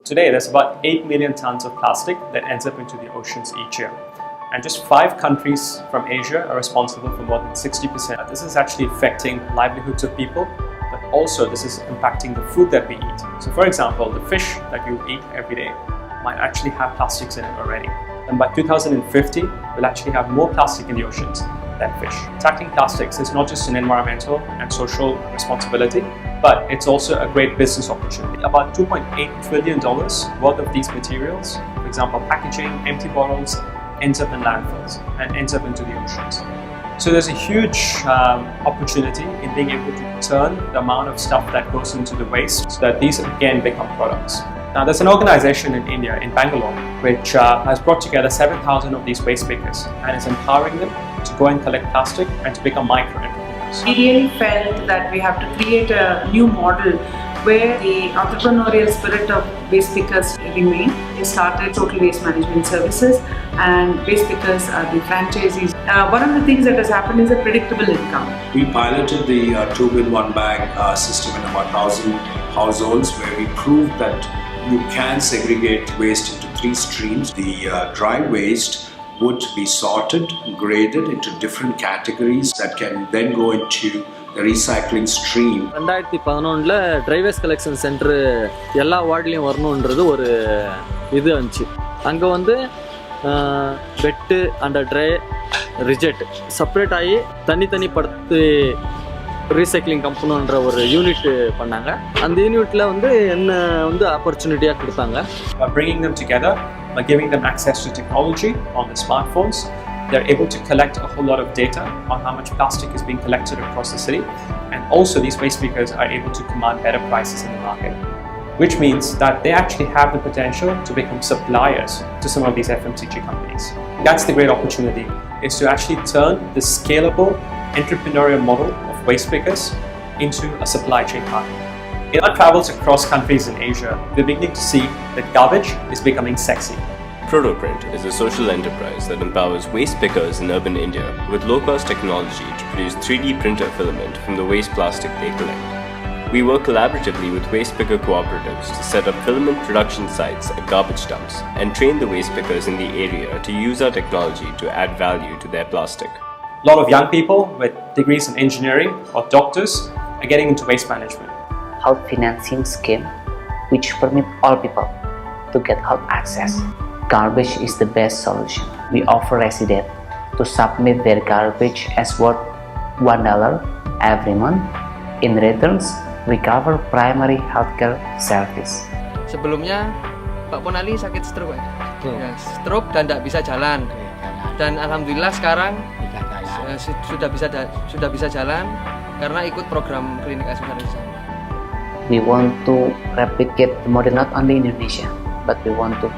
Today, there's about 8 million tons of plastic that ends up into the oceans each year. And just 5 countries from Asia are responsible for more than 60%. This is actually affecting livelihoods of people, but also this is impacting the food that we eat. So for example, the fish that you eat every day might actually have plastics in it already. And by 2050, we'll actually have more plastic in the oceans than fish. Tackling plastics is not just an environmental and social responsibility, but it's also a great business opportunity. About $2.8 trillion worth of these materials, for example, packaging, empty bottles, ends up in landfills and ends up into the oceans. So there's a huge opportunity in being able to turn the amount of stuff that goes into the waste so that these again become products. Now there's an organization in India, in Bangalore, which has brought together 7,000 of these waste pickers and is empowering them to go and collect plastic and to become micro-entrepreneurs. We really felt that we have to create a new model where the entrepreneurial spirit of waste pickers remain. We started total waste management services, and waste pickers are the franchisees. One of the things that has happened is a predictable income. We piloted the 2 bin 1 bag system in about 1,000 households, where we proved that you can segregate waste into 3 streams. The dry waste would be sorted, graded into different categories that can then go into the recycling stream. 2011ல dry waste collection centre எல்லா வார்டுலயும் வரணும்ன்றது ஒரு இது இருந்துச்சு. அங்க வந்து வெட்டு and try reject separate ஆகி தனி படுத்து ரீசைக்ளிங் கம்பெனின்ற ஒரு யூனிட் பண்ணாங்க. அந்த யூனிட்ல வந்து என்ன வந்து ஆப்பர்ச்சுனிட்டியா கொடுத்தாங்க. Bringing them together by giving them access to technology on the smartphones, they're able to collect a whole lot of data on how much plastic is being collected across the city, and also these waste pickers are able to command better prices in the market, which means that they actually have the potential to become suppliers to some of these FMCG companies. That's the great opportunity, is to actually turn the scalable entrepreneurial model of waste pickers into a supply chain partner. In our travels across countries in Asia, we're beginning to see that garbage is becoming sexy. Protoprint is a social enterprise that empowers waste pickers in urban India with low-cost technology to produce 3D printer filament from the waste plastic they collect. We work collaboratively with waste picker cooperatives to set up filament production sites at garbage dumps and train the waste pickers in the area to use our technology to add value to their plastic. A lot of young people with degrees in engineering or doctors are getting into waste management. Health financing scheme which permit all people to get health access. Garbage is the best solution. We offer residents to submit their garbage as worth $1 every month. In returns, we cover primary healthcare service. Sebelumnya Pak Ponali sakit stroke, ya, stroke dan tidak bisa jalan. Dan alhamdulillah sekarang sudah bisa jalan karena ikut program klinik asuhan di sana. We want to replicate the model not only in Indonesia, but we want to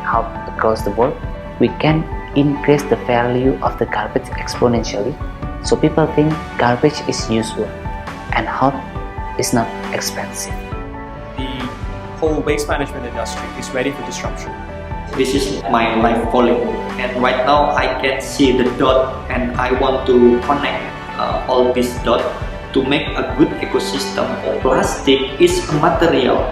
help across the world. We can increase the value of the garbage exponentially, so people think garbage is useful and health is not expensive. The whole waste management industry is ready for disruption. This is my life calling, and right now I can see the dot, and I want to connect all these dots to make a good ecosystem. Plastic is a material,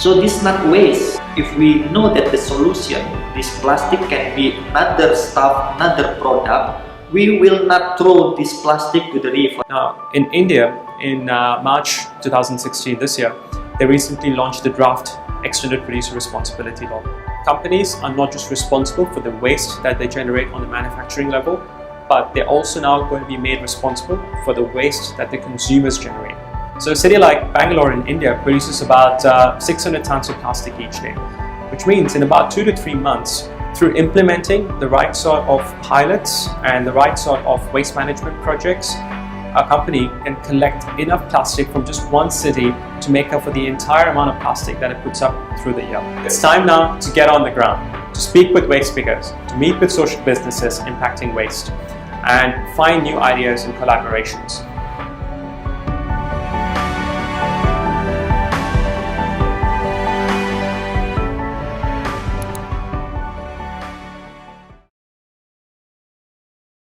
so this is not waste. If we know that the solution, this plastic can be another stuff, another product, we will not throw this plastic to the river. Now, in India, in March 2016, this year, they recently launched the draft Extended Producer Responsibility Law. Companies are not just responsible for the waste that they generate on the manufacturing level, but they're also now going to be made responsible for the waste that the consumers generate. So a city like Bangalore in India produces about 600 tons of plastic each day, which means in about 2 to 3 months, through implementing the right sort of pilots and the right sort of waste management projects, a company can collect enough plastic from just one city to make up for the entire amount of plastic that it puts up through the year. It's time now to get on the ground, to speak with waste pickers, to meet with social businesses impacting waste, and find new ideas and collaborations.